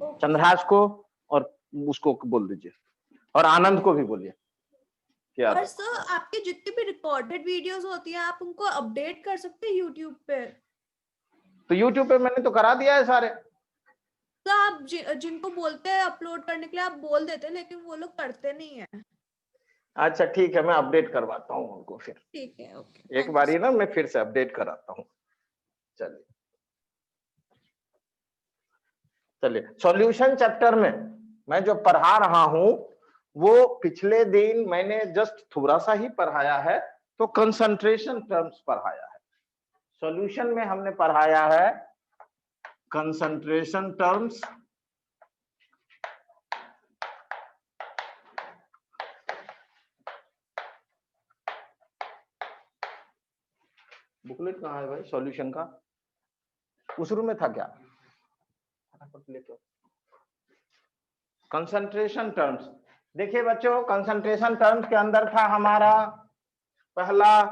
चंद्रहास को और उसको बोल दीजिए, और आनंद को भी बोलिए। क्या और सर आपके जितनी भी रिकॉर्डेड वीडियोस होती हैं आप उनको अपडेट कर सकते हैं यूट्यूब पे? तो यूट्यूब पे मैंने तो करा दिया है सारे। तो आप जिनको बोलते हैं अपलोड करने के लिए आप बोल देते हैं, लेकिन वो लोग करते नहीं है। अच्छा ठीक है, मैं अपडेट करवाता हूँ उनको फिर। ठीक है, ओके, एक थैंक यू बारी सर। ना मैं फिर से अपडेट कराता हूँ। चलिए चलिए, सॉल्यूशन चैप्टर में मैं जो पढ़ा रहा हूं वो पिछले दिन मैंने जस्ट थोड़ा सा ही पढ़ाया है, तो कंसंट्रेशन टर्म्स पढ़ाया है। सॉल्यूशन में हमने पढ़ाया है कंसंट्रेशन टर्म्स, बुकलेट कहाँ है भाई सॉल्यूशन का? उस रूम में था क्या? कंसंट्रेशन टर्म्स, देखिए बच्चों, कंसंट्रेशन टर्म्स के अंदर था हमारा पहला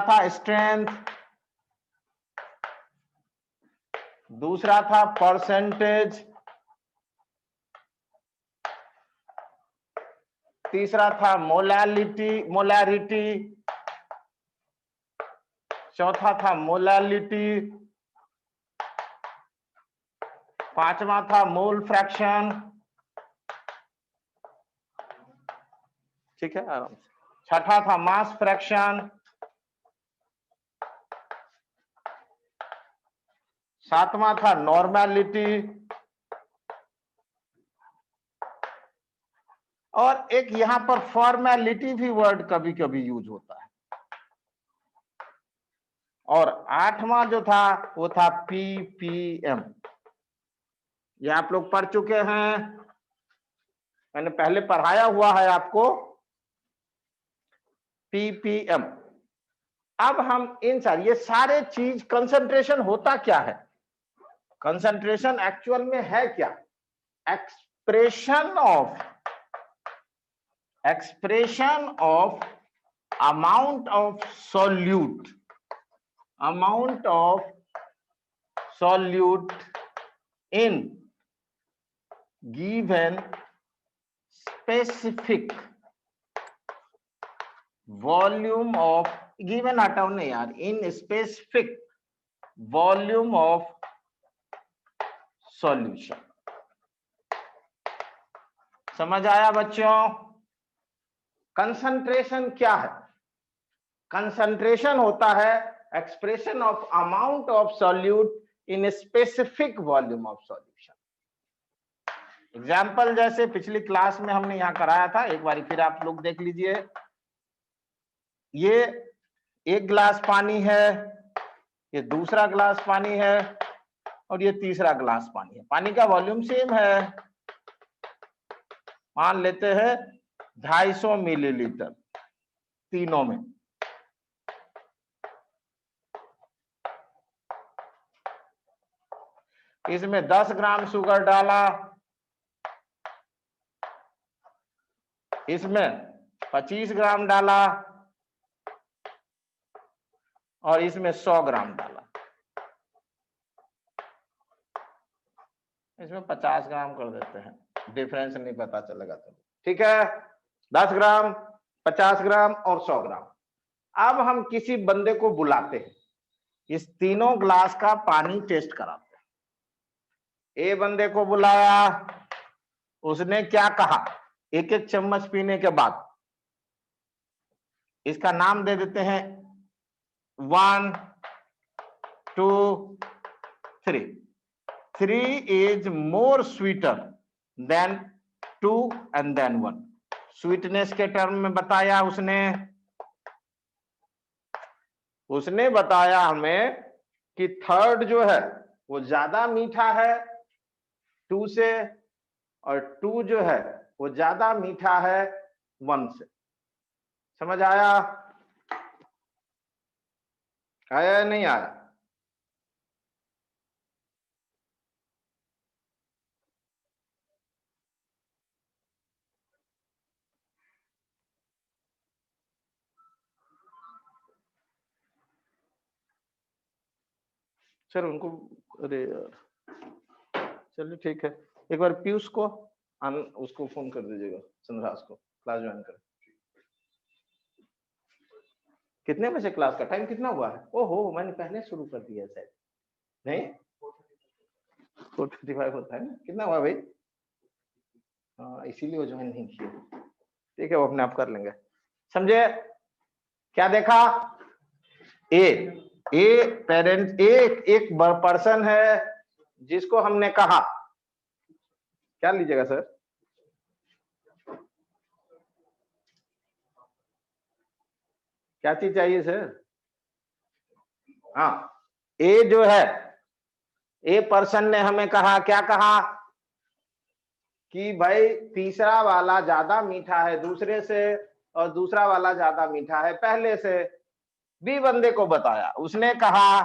था स्ट्रेंथ, दूसरा था परसेंटेज, तीसरा था मोलैरिटी, चौथा था मोलैलिटी, पांचवा था मोल फ्रैक्शन। ठीक है, आराम से। छठा था मास फ्रैक्शन, सातवां था नॉर्मेलिटी, और एक यहां पर फॉर्मेलिटी भी वर्ड कभी कभी यूज होता है, और आठवां जो था वो था पीपीएम। ये आप लोग पढ़ चुके हैं, मैंने पहले पढ़ाया हुआ है आपको पीपीएम। अब हम इन ये सारे चीज, कंसंट्रेशन होता क्या है, कंसंट्रेशन एक्चुअल में है क्या? Expression of amount of solute in given specific volume of, given हटाओ नहीं यार, in specific volume of solution. समझ आया बच्चों? कंसंट्रेशन क्या है? कंसंट्रेशन होता है expression of amount of solute in specific volume of solution. Example जैसे पिछली क्लास में हमने यहां कराया था, एक बार फिर आप लोग देख लीजिए। ये एक गिलास पानी है, ये दूसरा गिलास पानी है, और ये तीसरा गिलास पानी है। पानी का वॉल्यूम सेम है, मान लेते हैं 250 मिलीलीटर तीनों में। इसमें 10 ग्राम शुगर डाला, इसमें 25 ग्राम डाला, और इसमें 100 ग्राम डाला। इसमें 50 ग्राम कर देते हैं, डिफरेंस नहीं पता चलेगा तो। ठीक है, 10 ग्राम, 50 ग्राम और 100 ग्राम। अब हम किसी बंदे को बुलाते हैं, इस तीनों ग्लास का पानी टेस्ट कराते हैं। ए बंदे को बुलाया, उसने क्या कहा, एक एक चम्मच पीने के बाद इसका नाम दे देते हैं 1 2 3। 3 is more sweeter than 2 and then 1। Sweetness के टर्म में बताया उसने बताया हमें कि थर्ड जो है वो ज्यादा मीठा है 2 से, और 2 जो है वो ज्यादा मीठा है 1 से। समझ आया? आया नहीं आया? सर उनको, अरे यार चलिए ठीक है, एक बार पीयूष को उसको फोन कर दीजिएगा, चंद्रहास को, क्लास ज्वाइन कर। कितने बजे क्लास का टाइम कितना हुआ है? ओहो मैंने पहले शुरू कर दिया शायद, नहीं 4:55 होता है ना, कितना हुआ भाई? हाँ इसीलिए वो ज्वाइन नहीं किए, ठीक है वो अपने आप कर लेंगे। समझे क्या देखा? ए पेरेंट, एक पर्सन है जिसको हमने कहा, क्या लीजिएगा सर? क्या चीज चाहिए सर? हाँ ए जो है, ए पर्सन ने हमें कहा, क्या कहा कि भाई तीसरा वाला ज्यादा मीठा है दूसरे से और दूसरा वाला ज्यादा मीठा है पहले से। बी बंदे को बताया, उसने कहा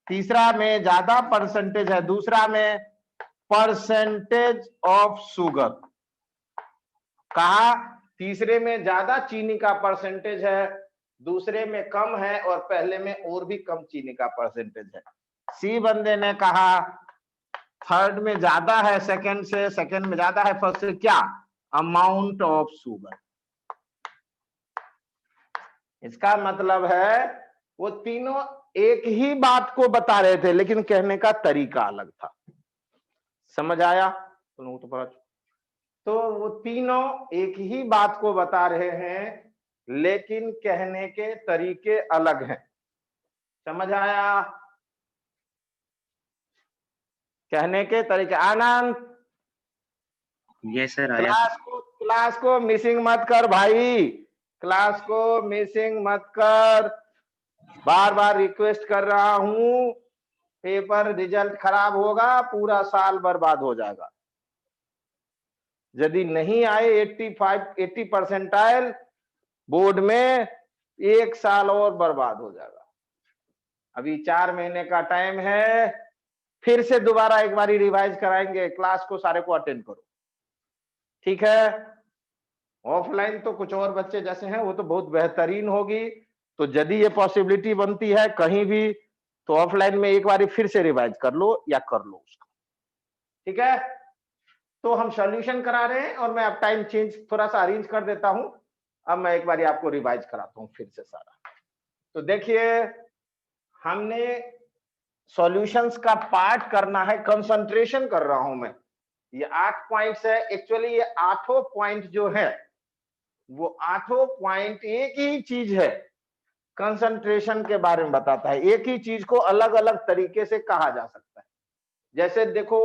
तीसरा में ज्यादा परसेंटेज है, दूसरा में परसेंटेज ऑफ शुगर, कहा तीसरे में ज्यादा चीनी का परसेंटेज है, दूसरे में कम है और पहले में और भी कम चीनी का परसेंटेज है। सी बंदे ने कहा थर्ड में ज्यादा है सेकंड से, सेकंड में ज्यादा है फर्स्ट से, क्या? Amount of sugar. इसका मतलब है वो तीनों एक ही बात को बता रहे थे लेकिन कहने का तरीका अलग था। समझ आया? तो वो तीनों एक ही बात को बता रहे हैं लेकिन कहने के तरीके अलग हैं। समझ आया? कहने के तरीके। आनंद, यस सर आया। क्लास को मिसिंग मत कर भाई, क्लास को मिसिंग मत कर, बार बार रिक्वेस्ट कर रहा हूं। पेपर रिजल्ट खराब होगा, पूरा साल बर्बाद हो जाएगा। यदि नहीं आए 80 परसेंटाइल बोर्ड में, एक साल और बर्बाद हो जाएगा। अभी 4 महीने का टाइम है, फिर से दोबारा एक बारी रिवाइज कराएंगे। क्लास को सारे को अटेंड करो, ठीक है? ऑफलाइन तो कुछ और बच्चे जैसे हैं वो तो बहुत बेहतरीन होगी, तो यदि ये पॉसिबिलिटी बनती है कहीं भी तो ऑफलाइन में एक बारी फिर से रिवाइज कर लो या कर लो उसको, ठीक है? तो हम सॉल्यूशन करा रहे हैं और मैं अब टाइम चेंज थोड़ा सा अरेंज कर देता हूं। अब मैं एक बारी आपको रिवाइज कराता हूं फिर से सारा। तो देखिए हमने सॉल्यूशंस का पार्ट करना है, कंसंट्रेशन कर रहा हूं मैं। ये 8 पॉइंट्स है, एक्चुअली ये 8 पॉइंट जो है वो 8 पॉइंट एक ही चीज है, कंसंट्रेशन के बारे में बताता है। एक ही चीज को अलग अलग तरीके से कहा जा सकता है। जैसे देखो,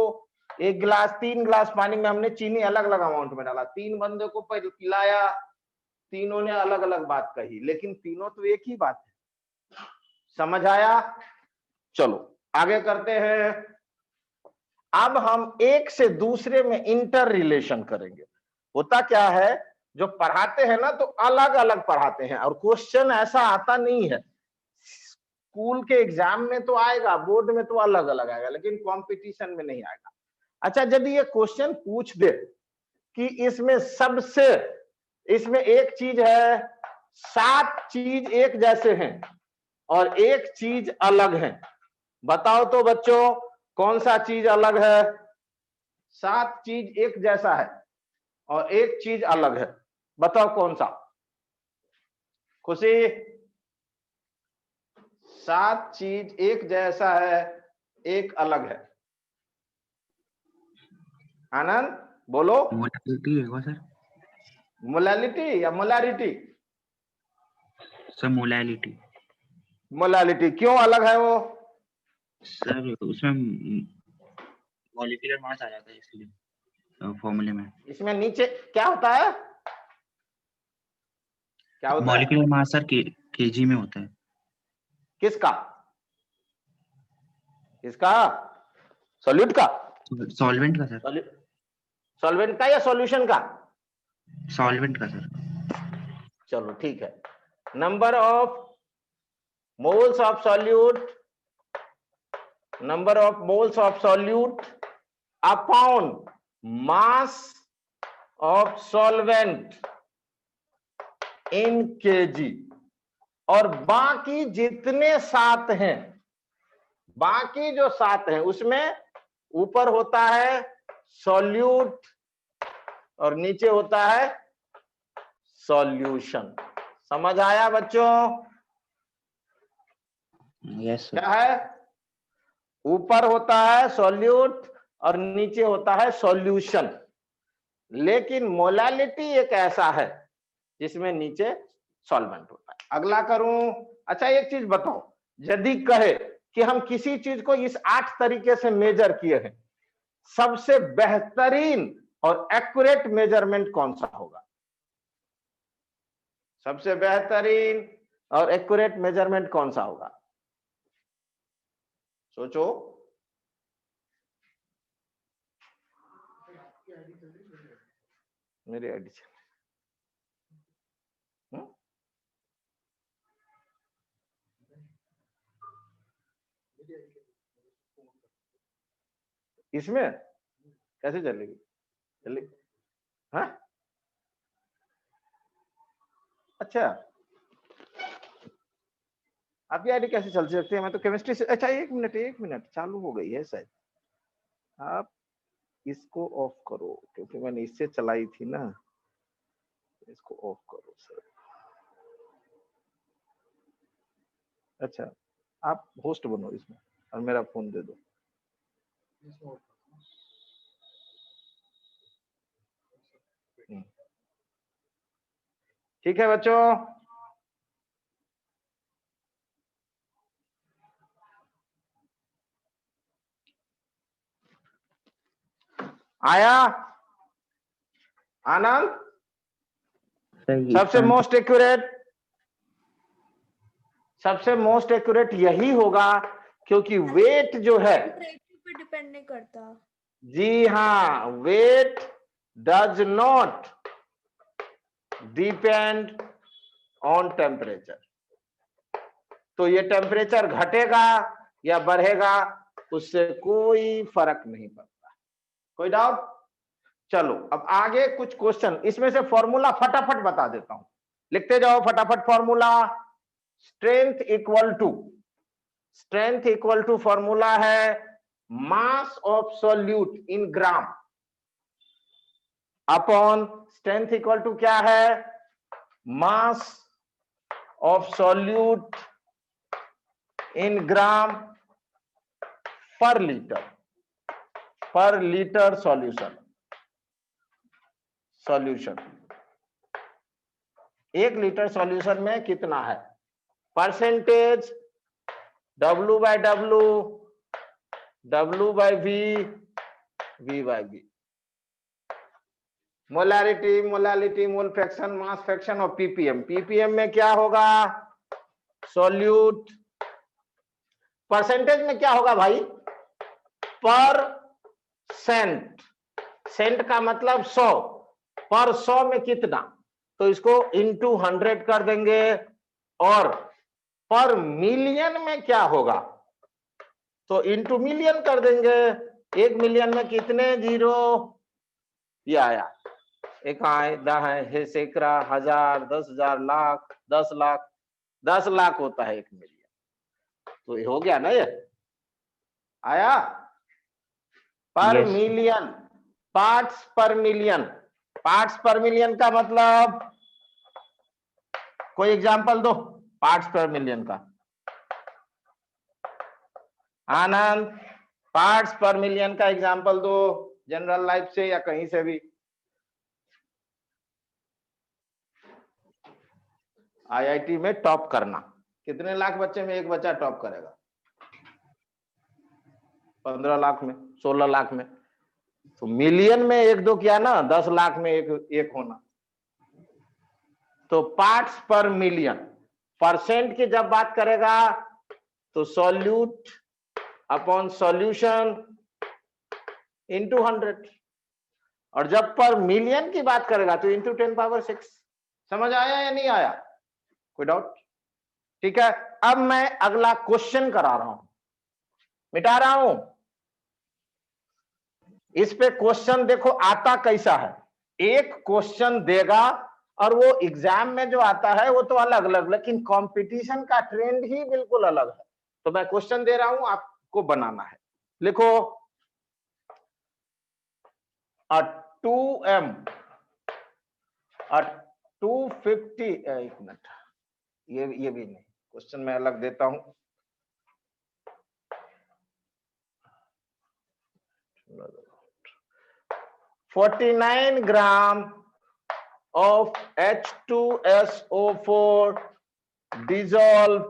एक गिलास 3 गिलास पानी में हमने चीनी अलग अलग अमाउंट में डाला, 3 बंदे को पिलाया, तीनों ने अलग अलग बात कही लेकिन तीनों तो एक ही बात है। समझ आया? चलो आगे करते हैं। अब हम एक से दूसरे में इंटर रिलेशन करेंगे। होता क्या है, जो पढ़ाते हैं ना तो अलग अलग पढ़ाते हैं और क्वेश्चन ऐसा आता नहीं है। स्कूल के एग्जाम में तो आएगा, बोर्ड में तो अलग अलग आएगा, लेकिन कंपटीशन में नहीं आएगा। अच्छा, यदि ये क्वेश्चन पूछ दे कि इसमें एक चीज है, 7 चीज एक जैसे हैं और एक चीज अलग है, बताओ तो बच्चों कौन सा चीज अलग है? 7 चीज एक जैसा है और एक चीज अलग है, बताओ कौन सा? खुशी, 7 चीज एक जैसा है, एक अलग है। आनंद बोलो। मोलैलिटी है सर? मोलैलिटी या मोलैरिटी? Sir molality. मोलैलिटी क्यों अलग है वो? सर उसमें मॉलिक्यूलर मास आ जाता है इसलिए फॉर्मूले में। इसमें नीचे क्या होता है? क्या होता है? मॉलिक्यूलर मास सर केजी में होता है। किसका? किसका? सॉल्यूट का? सॉल्वेंट का सर। सॉल्वेंट का या सॉल्यूशन का? सॉल्वेंट का सर। चलो ठीक है। Number of moles of solute, number of moles of solute upon mass of solvent in KG, और बाकी जितने 7 हैं बाकी जो 7 है उसमें ऊपर होता है सॉल्यूट और नीचे होता है सॉल्यूशन। समझ आया बच्चों? Yes sir. क्या है? ऊपर होता है सॉल्यूट और नीचे होता है सॉल्यूशन। लेकिन मोलालिटी एक ऐसा है जिसमें नीचे सॉल्वेंट होता है। अगला करूं। अच्छा एक चीज बताओ, यदि कहे कि हम किसी चीज को इस 8 तरीके से मेजर किए हैं, सबसे बेहतरीन और एक्यूरेट मेजरमेंट कौन सा होगा? सबसे बेहतरीन और एक्यूरेट मेजरमेंट कौन सा होगा? सोचो। मेरी आईडी से इसमें कैसे चलेगी? चलेगी? हाँ अच्छा, आपकी आईडी कैसे चल सकती है? मैं तो केमिस्ट्री से। अच्छा एक मिनट चालू हो गई है शायद। आप इसको ऑफ करो क्योंकि मैंने इससे चलाई थी ना, इसको ऑफ करो सर। अच्छा आप होस्ट बनो इसमें और मेरा फोन दे दो। ठीक है बच्चों? आया आनंद? सबसे मोस्ट एक्यूरेट यही होगा क्योंकि वेट जो है टेम्परेचर पे डिपेंड नहीं करता। जी हाँ, weight does not depend on temperature. तो ये टेम्परेचर घटेगा या बढ़ेगा उससे कोई फर्क नहीं पड़ता। कोई डाउट? चलो अब आगे कुछ क्वेश्चन, इसमें से फॉर्मूला फटाफट बता देता हूं, लिखते जाओ फटाफट। Formula strength equal to formula है mass of solute in gram upon strength equal to क्या है? मास ऑफ सॉल्यूट इन ग्राम पर लीटर सॉल्यूशन। 1 लीटर सॉल्यूशन में कितना है? Percentage W by W, W by V, V by V। Molality, mole fraction, mass fraction और ppm में क्या होगा? सॉल्यूट। परसेंटेज में क्या होगा भाई? पर सेंट का मतलब 100, पर 100 में कितना? तो इसको इंटू 100 कर देंगे। और पर मिलियन में क्या होगा? तो इंटू मिलियन कर देंगे। 1 मिलियन में कितने जीरो? ये आया। एक आए, है, सैकड़ा, 1000, 10,000, लाख, 10 लाख। 10 लाख होता है 1 मिलियन। तो ये हो गया ना? ये आया पर Yes. मिलियन, पार्ट्स पर मिलियन का मतलब कोई एग्जांपल दो पार्ट्स पर मिलियन का। आनंद पार्ट्स पर मिलियन का एग्जांपल दो, जनरल लाइफ से या कहीं से भी। आईआईटी में टॉप करना, कितने लाख बच्चे में एक बच्चा टॉप करेगा? 15 लाख में, 16 लाख में। तो मिलियन में 1-2 किया ना, 10 लाख में एक होना। तो पार्ट्स पर मिलियन। परसेंट की जब बात करेगा तो सॉल्यूट अपॉन सॉल्यूशन इंटू 100, और जब पर मिलियन की बात करेगा तो इंटू 10⁶। समझ आया या नहीं आया? कोई डाउट? ठीक है, अब मैं अगला क्वेश्चन करा रहा हूं, मिटा रहा हूं। इस पे क्वेश्चन देखो आता कैसा है। एक क्वेश्चन देगा और वो एग्जाम में जो आता है वो तो अलग अलग, लेकिन कंपटीशन का ट्रेंड ही बिल्कुल अलग है। तो मैं क्वेश्चन दे रहा हूं, आप को बनाना है। लिखो 2m 250, एक मिनट, ये भी नहीं, क्वेश्चन मैं अलग देता हूं। $49 ग्राम of H2SO4 dissolved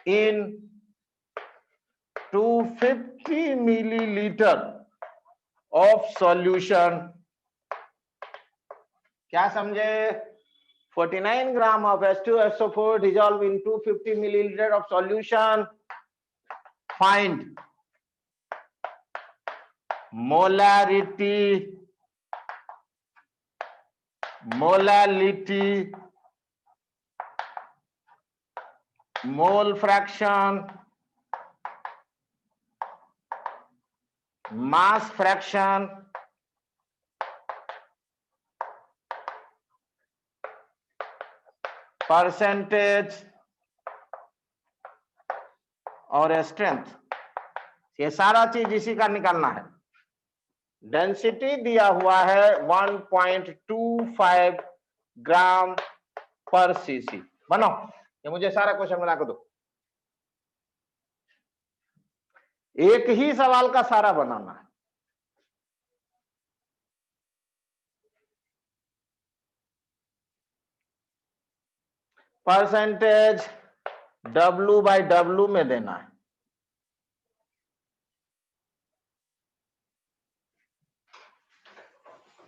in 250 milliliter of solution। क्या समझे? 49 ग्राम of H2SO4 dissolved in 250 milliliter of solution। Find molarity, mole fraction, mass fraction, percentage और स्ट्रेंथ। ये सारा चीज इसी का निकालना है। डेंसिटी दिया हुआ है 1.25 ग्राम पर सीसी। बनो, ये मुझे सारा क्वेश्चन बना के दो। एक ही सवाल का सारा बनाना है। परसेंटेज W/W में देना है।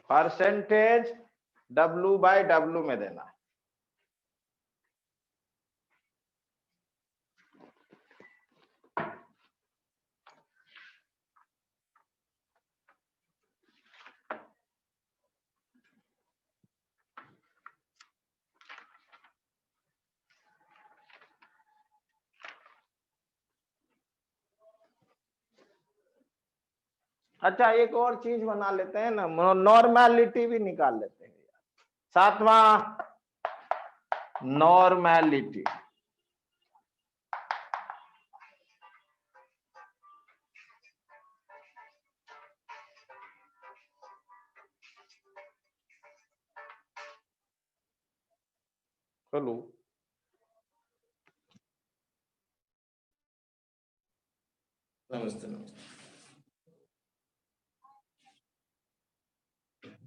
परसेंटेज W/W में देना है। अच्छा, एक और चीज बना लेते हैं ना, नॉर्मेलिटी भी निकाल लेते हैं। 7वां नॉर्मेलिटी। चलो, नमस्ते नमस्ते।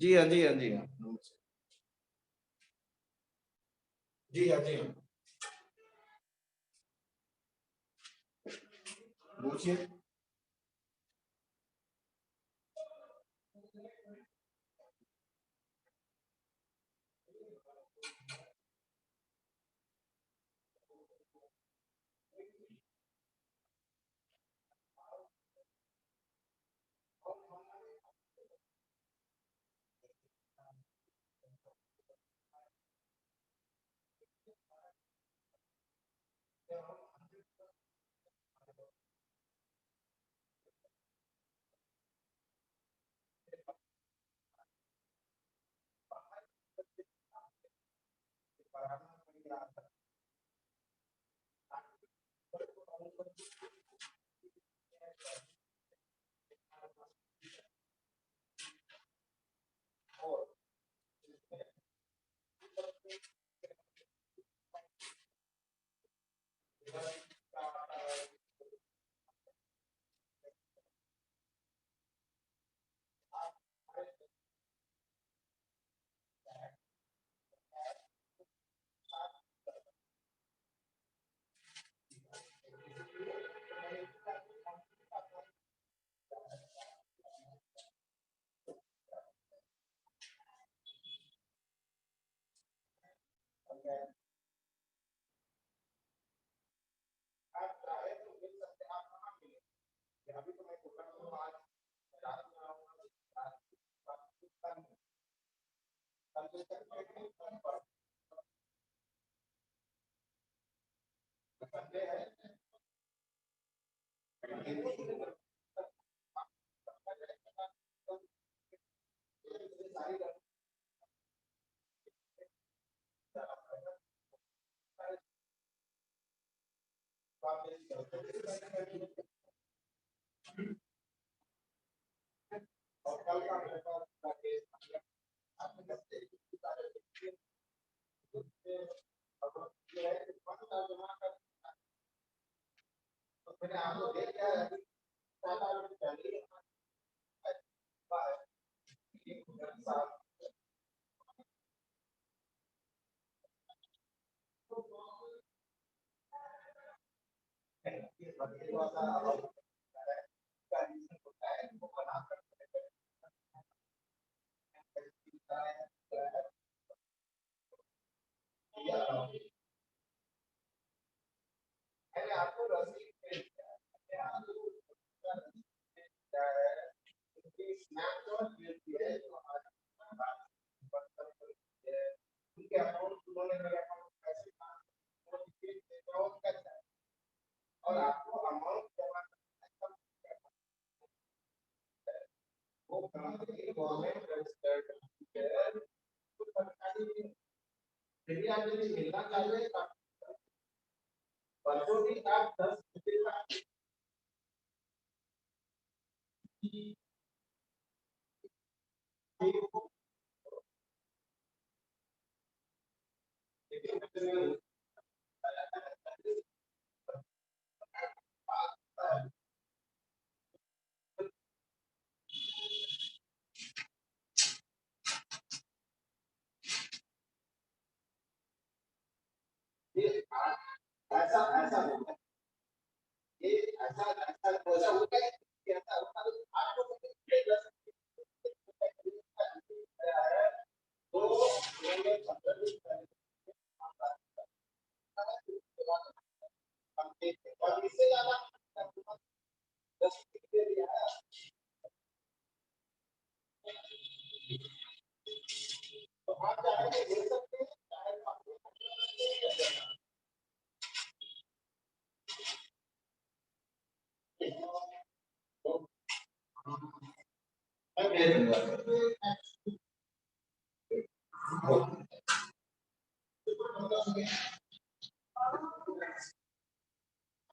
जी हाँ, जी हाँ, जी हाँ, नमस्ते। जी हाँ, जी हाँ, पूछिए।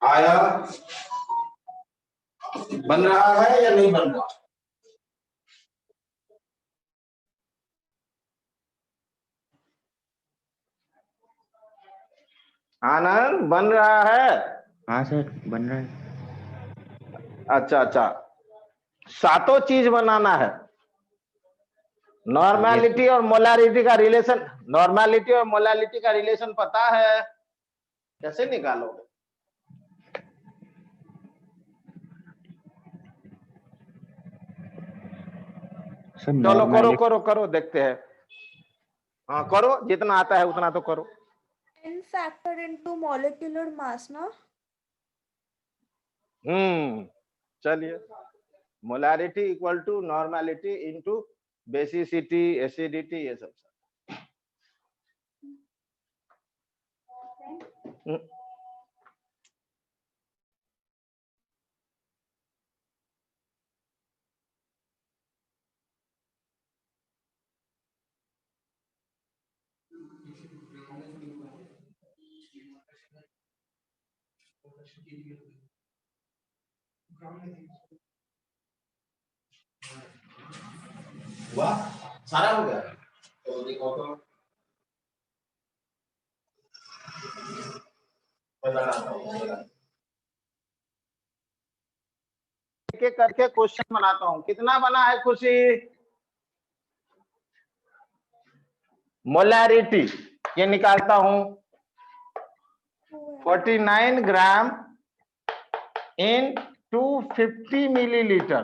आया, बन रहा है या नहीं बन रहा? आनंद बन रहा है? हाँ सर बन रहा है। अच्छा अच्छा, सातों चीज बनाना है। नॉर्मेलिटी और मोलारिटी का रिलेशन, नॉर्मेलिटी और मोलालिटी का रिलेशन पता है? कैसे निकालोगे? चलो करो करो करो, देखते हैं। हाँ करो, जितना आता है उतना तो करो। n factor into molecular mass ना? चलिए, molarity equal to normality into basicity, acidity, ये सब। वाह, सारा हो गया। तो देखो तो एक करके क्वेश्चन बनाता हूं। कितना बना है खुशी? मोलारिटी ये निकालता हूं 49 ग्राम इन 250 मिलीलीटर,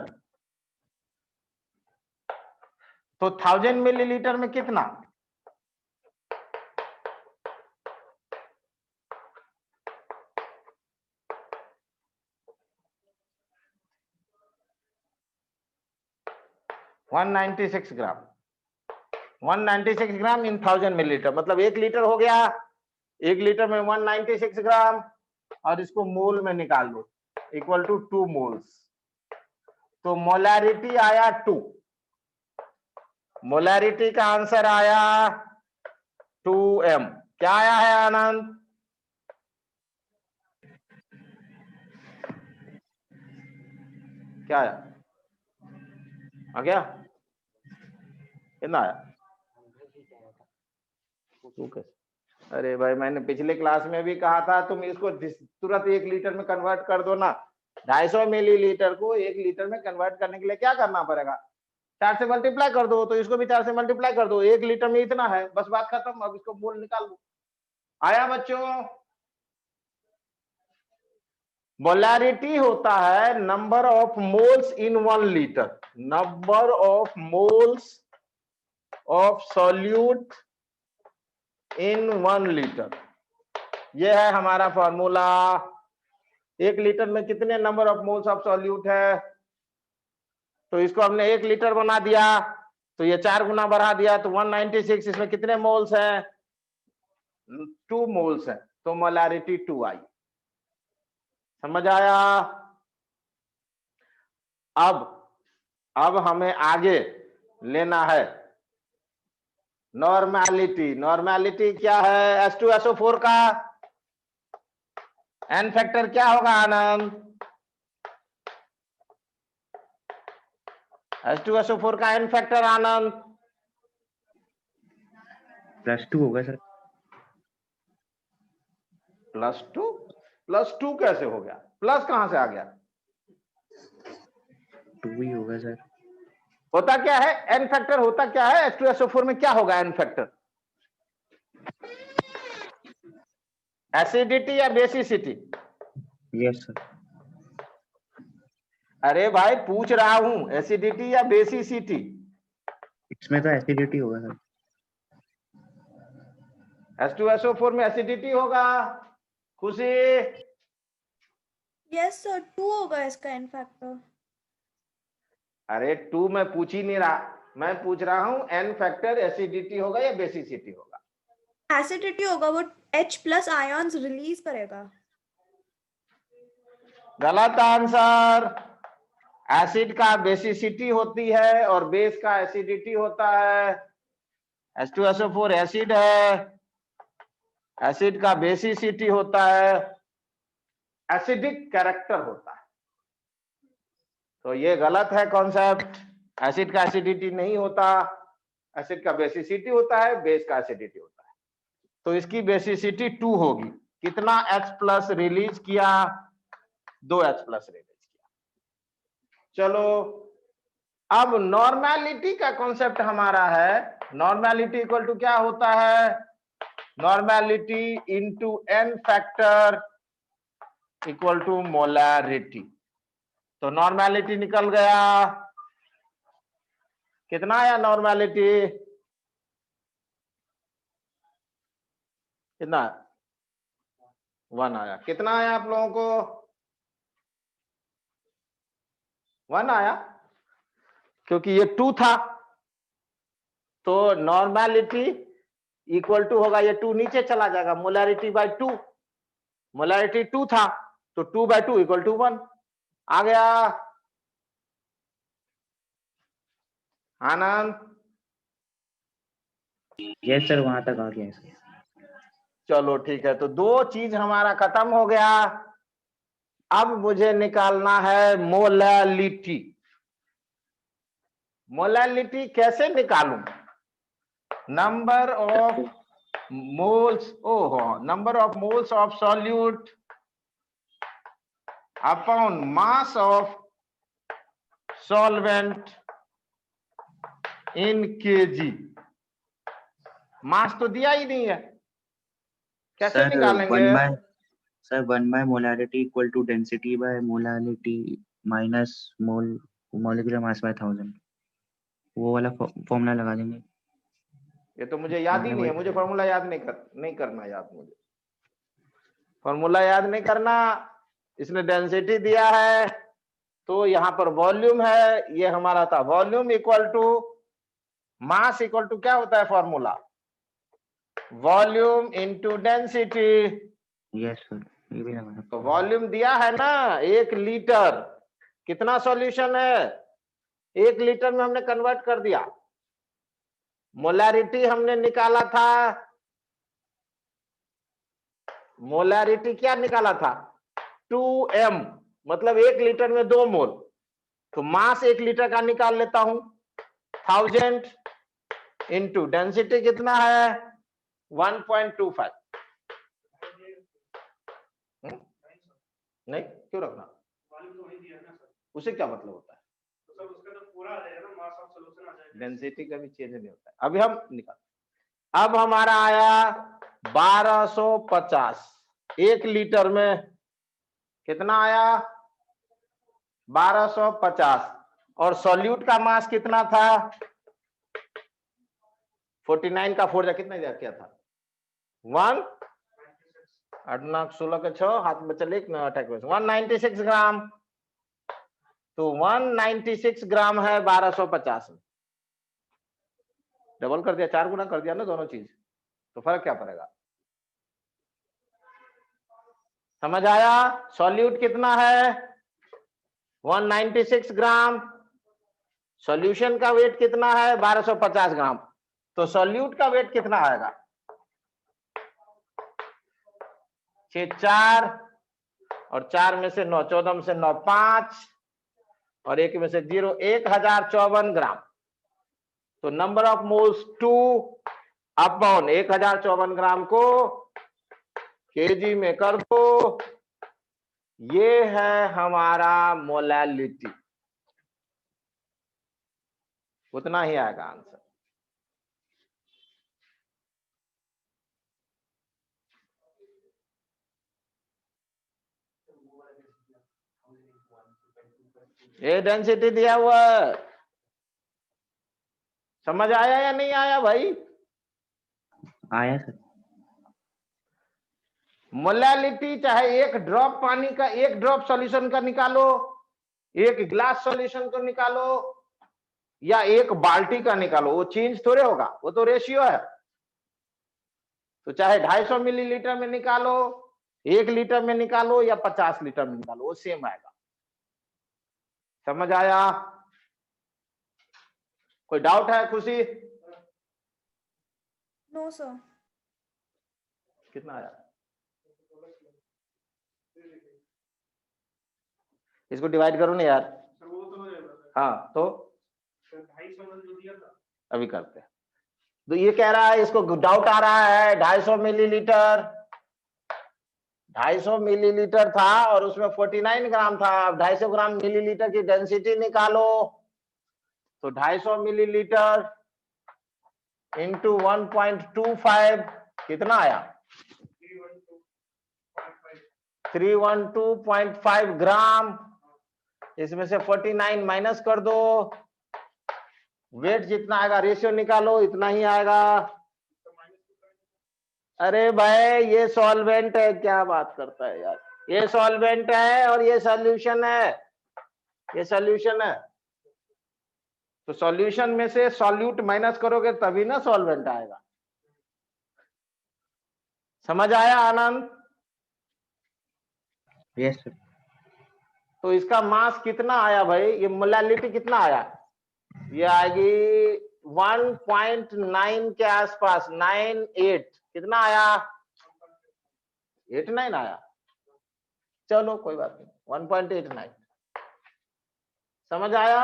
तो 1000 मिलीलीटर में कितना? $196 ग्राम, 196 ग्राम इन 1000 मिलीलीटर, मतलब 1 लीटर हो गया। 1 लीटर में 196 ग्राम, और इसको मोल में निकाल दो, इक्वल टू 2 मोल्स। तो मोलारिटी आया 2, मोलारिटी का आंसर आया 2m। क्या आया है आनंद? क्या आया? आ गया? कितना आया? तू कैसे? अरे भाई, मैंने पिछले क्लास में भी कहा था तुम इसको तुरंत 1 लीटर में कन्वर्ट कर दो ना। 250 मिलीलीटर को 1 लीटर में कन्वर्ट करने के लिए क्या करना पड़ेगा? 4 से मल्टीप्लाई कर दो, तो इसको भी 4 से मल्टीप्लाई कर दो। 1 लीटर में इतना है, बस बात खत्म। अब इसको मोल निकाल दो। आया बच्चों? मोलैरिटी होता है number of moles in 1 litre, number of moles of solute in 1 litre. यह है हमारा फॉर्मूला। 1 लीटर में कितने number of moles of solute है? तो इसको हमने 1 लीटर बना दिया, तो ये 4 गुना बढ़ा दिया, तो 196। इसमें कितने मोल्स हैं? 2 मोल्स हैं, तो मोलैरिटी 2 आई। समझ आया? अब हमें आगे लेना है नॉर्मैलिटी। नॉर्मैलिटी क्या है? H2SO4 का एन फैक्टर क्या होगा आनंद? H2SO4 का एन फैक्टर आनंद +2 होगा सर। +2? +2 कैसे हो गया? प्लस कहां से आ गया? 2 ही होगा सर। होता क्या है एन फैक्टर? होता क्या है H2SO4 में? क्या होगा एन फैक्टर? एसिडिटी या बेसिसिटी? Yes sir. अरे भाई पूछ रहा हूं, एसिडिटी या बेसिसिटी? इसमें तो एसिडिटी होगा सर। H2SO4 में एसिडिटी होगा। खुशी? यस सर, 2 होगा इसका एन फैक्टर। अरे 2 मैं पूछ ही नहीं रहा, मैं पूछ रहा हूं एन फैक्टर एसिडिटी होगा या बेसिसिटी होगा? एसिडिटी होगा, वो H+ आयंस रिलीज करेगा। गलत आंसर। एसिड का बेसिसिटी होती है और बेस का एसिडिटी होता है। H2SO4 एसिड है, एसिड का बेसिसिटी होता है, एसिडिक कैरेक्टर होता है। तो ये गलत है कॉन्सेप्ट। एसिड का एसिडिटी नहीं होता, एसिड का बेसिसिटी होता है, बेस का एसिडिटी होता है। तो इसकी बेसिसिटी 2 होगी। कितना H+ रिलीज किया? 2 H+ रिलीज किया। चलो, अब नॉर्मैलिटी का कॉन्सेप्ट हमारा है, नॉर्मैलिटी इक्वल टू क्या होता है? Normality into N factor equal to molarity. तो नॉर्मैलिटी निकल गया। कितना आया नॉर्मैलिटी? कितना? 1 आया। कितना आया आप लोगों को? 1 आया, क्योंकि ये 2 था, तो नॉर्मैलिटी इक्वल टू होगा, ये 2 नीचे चला जाएगा, मोलैरिटी बाय 2। मोलैरिटी 2 था, तो 2/2 इक्वल टू 1 आ गया। आनंद? यस सर, वहां तक आ गया है सर। चलो ठीक है, तो 2 चीज हमारा खत्म हो गया। अब मुझे निकालना है मोलैलिटी। मोलैलिटी कैसे निकालूं? Number of moles, number of moles of solute upon mass of solvent in KG. Mass तो दिया ही नहीं है, कैसे सर निकालेंगे? 1 by molarity equal to density by molarity minus mole molecular mass by 1000। वो वाला फॉर्मूला लगा देंगे। ये तो मुझे याद ही हमने नहीं है, वही मुझे फॉर्मूला याद नहीं करना याद, मुझे फॉर्मूला याद नहीं करना। इसने डेंसिटी दिया है, तो यहाँ पर वॉल्यूम है, ये हमारा था volume equal to mass equal to क्या होता है formula? Volume into density. Yes sir, ये भी लगा। तो वॉल्यूम दिया है ना 1 लीटर, कितना सॉल्यूशन है? 1 लीटर में हमने कन्वर्ट कर दिया। मोलैरिटी हमने निकाला था, मोलैरिटी क्या निकाला था? 2m, मतलब 1 लीटर में 2 मोल। तो मास 1 लीटर का निकाल लेता हूं, 1000 इंटू डेंसिटी कितना है 1.25। नहीं क्यों रखना, उसे क्या मतलब होता है, डेंसिटी का भी चेंज नहीं होता है। अभी हम निकाल, अब हमारा आया 1250, 1 लीटर में कितना आया 1250, और सॉल्यूट का मास कितना था 49 का 4 कितना दिया क्या था 1 8 9 16 के 6 हाथ में चले 196 ग्राम। तो 196 ग्राम है 1250 में, डबल कर दिया, 4 गुना कर दिया ना दोनों चीज, तो फर्क क्या पड़ेगा, समझ आया। सॉल्यूट कितना है 196 ग्राम, सॉल्यूशन का वेट कितना है 1250 ग्राम, तो सॉल्यूट का वेट कितना आएगा 6 4 और 4 में से 9, 14 में से 9 5 और 1 में से 0, 1054 ग्राम। तो नंबर ऑफ मोल्स 2 अपॉन 1054 ग्राम को केजी में कर दो, ये है हमारा मोलैलिटी, उतना ही आएगा आंसर। ये डेंसिटी दिया हुआ है, समझ आया या नहीं आया भाई, आया सर। मोलैलिटी चाहे एक ड्रॉप पानी का, एक ड्रॉप सॉल्यूशन का निकालो, एक ग्लास सॉल्यूशन को निकालो, या एक बाल्टी का निकालो, वो चेंज थोड़े होगा, वो तो रेशियो है। तो चाहे 250 मिलीलीटर में निकालो, 1 लीटर में निकालो या 50 लीटर में निकालो, वो सेम आएगा। समझ आया, कोई डाउट है खुशी? No sir. कितना आया, इसको डिवाइड करो ना यार। हाँ तो अभी करते हैं। तो ये कह रहा है, इसको डाउट आ रहा है 250 मिलीलीटर, 250 मिलीलीटर था और उसमें 49 ग्राम था। अब 250 ग्राम मिलीलीटर की डेंसिटी निकालो, तो 250 मिलीलीटर इंटू 1.25 कितना आया 312.5 ग्राम। इसमें से 49 माइनस कर दो, वेट जितना आएगा रेशियो निकालो, इतना ही आएगा। अरे भाई ये सॉल्वेंट है, क्या बात करता है यार, ये सॉल्वेंट है और ये सॉल्यूशन है, ये सॉल्यूशन है। तो सॉल्यूशन में से सॉल्यूट माइनस करोगे तभी ना सॉल्वेंट आएगा। समझ आया आनंद? Yes sir. तो इसका मास कितना आया भाई, ये मोलैलिटी कितना आया, ये आएगी 1.9 के आसपास, 98 कितना आया 89 आया, चलो कोई बात नहीं 1.89। समझ आया।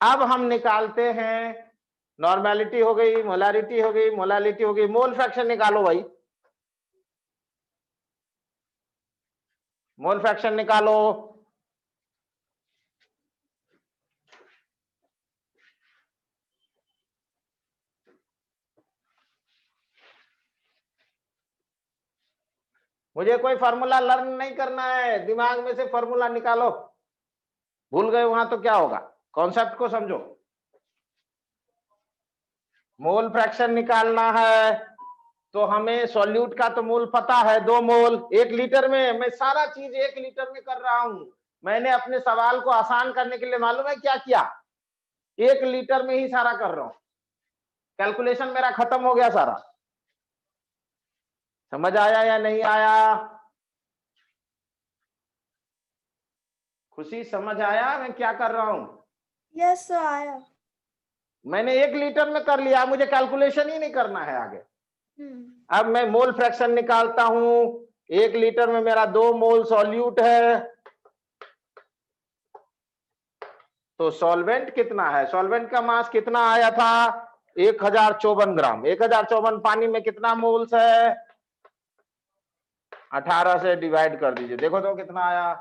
अब हम निकालते हैं, नॉर्मेलिटी हो गई, मोलैरिटी हो गई, मोलैलिटी हो गई, मोल फ्रैक्शन निकालो भाई, मोल फ्रैक्शन निकालो। मुझे कोई फार्मूला लर्न नहीं करना है, दिमाग में से फार्मूला निकालो, भूल गए वहां तो क्या होगा, कॉन्सेप्ट को समझो। मोल फ्रैक्शन निकालना है तो हमें सॉल्यूट का तो मोल पता है 2 मोल 1 लीटर में। मैं सारा चीज 1 लीटर में कर रहा हूं, मैंने अपने सवाल को आसान करने के लिए मालूम है क्या किया, 1 लीटर में ही सारा कर रहा हूं, कैलकुलेशन मेरा खत्म हो गया सारा। समझ आया या नहीं आया? खुशी समझ आया मैं क्या कर रहा हूं? यस सर आया। मैंने 1 लीटर में कर लिया, मुझे कैलकुलेशन ही नहीं करना है आगे। अब मैं मोल फ्रैक्शन निकालता हूं, 1 लीटर में मेरा 2 मोल सॉल्यूट है, तो सॉल्वेंट कितना है, सॉल्वेंट का मास कितना आया था 1054 ग्राम। 1054 पानी में कितना मोल्स है, 18 से डिवाइड कर दीजिए, देखो तो कितना आया,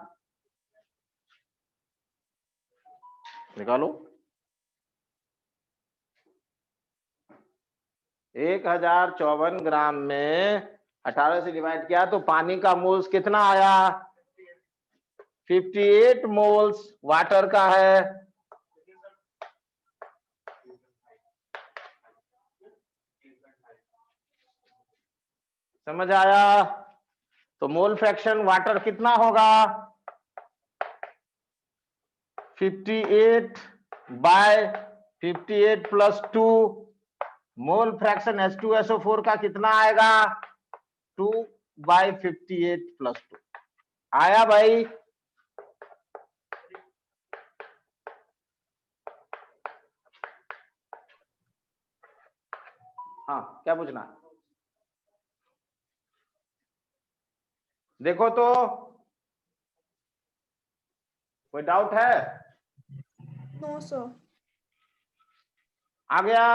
निकालो। 1054 ग्राम में 18 से डिवाइड किया तो पानी का मोल्स कितना आया, 58 मोल्स वाटर का है। समझ आया? तो मोल फ्रैक्शन वाटर कितना होगा, 58 bye 58 plus 2, mole fraction H2SO4 का कितना आएगा, 2 बाय 58 प्लस 2। आया भाई? हाँ, क्या पूछना है? देखो तो कोई डाउट है? No sir. आ गया?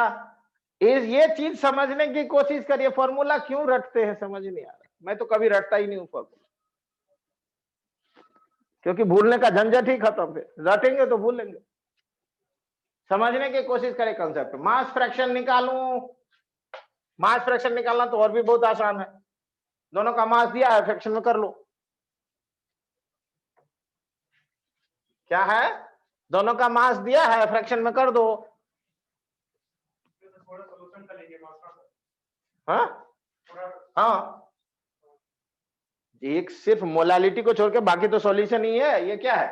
ये चीज समझने की कोशिश करिए, फॉर्मूला क्यों रटते हैं समझ नहीं आ रहा। मैं तो कभी रटता ही नहीं हूं फॉर्मूला, क्योंकि भूलने का झंझट ही खत्म। फिर रटेंगे तो भूलेंगे। समझने की कोशिश करें कंसेप्ट। मास फ्रैक्शन निकालूं, मास फ्रैक्शन निकालना तो और भी बहुत आसान है। दोनों का मास दिया है, फ्रैक्शन में कर लो। क्या है, दोनों का मास दिया है, फ्रैक्शन में कर दो। हाँ हाँ, एक सिर्फ मोलालिटी को छोड़ के बाकी तो सॉल्यूशन ही है। ये क्या है,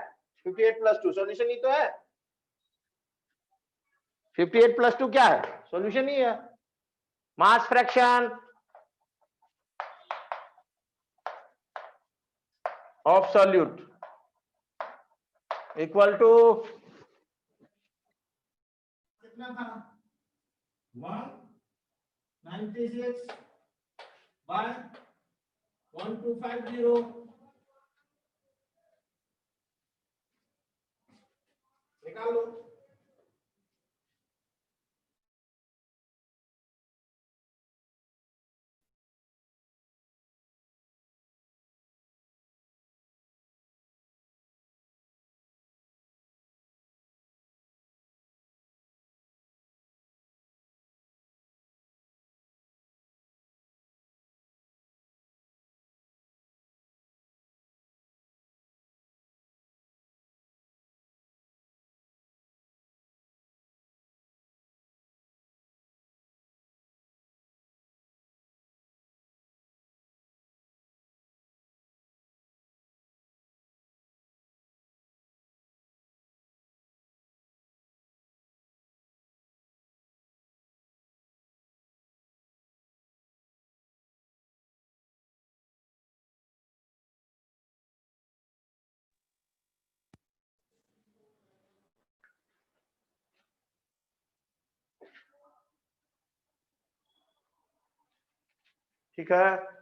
58 प्लस 2 सॉल्यूशन ही तो है। 58 प्लस 2 क्या है, सॉल्यूशन ही है। Mass fraction of solute equal to कितना था, 196 बाय 1250। निकाल लो। ठीक है।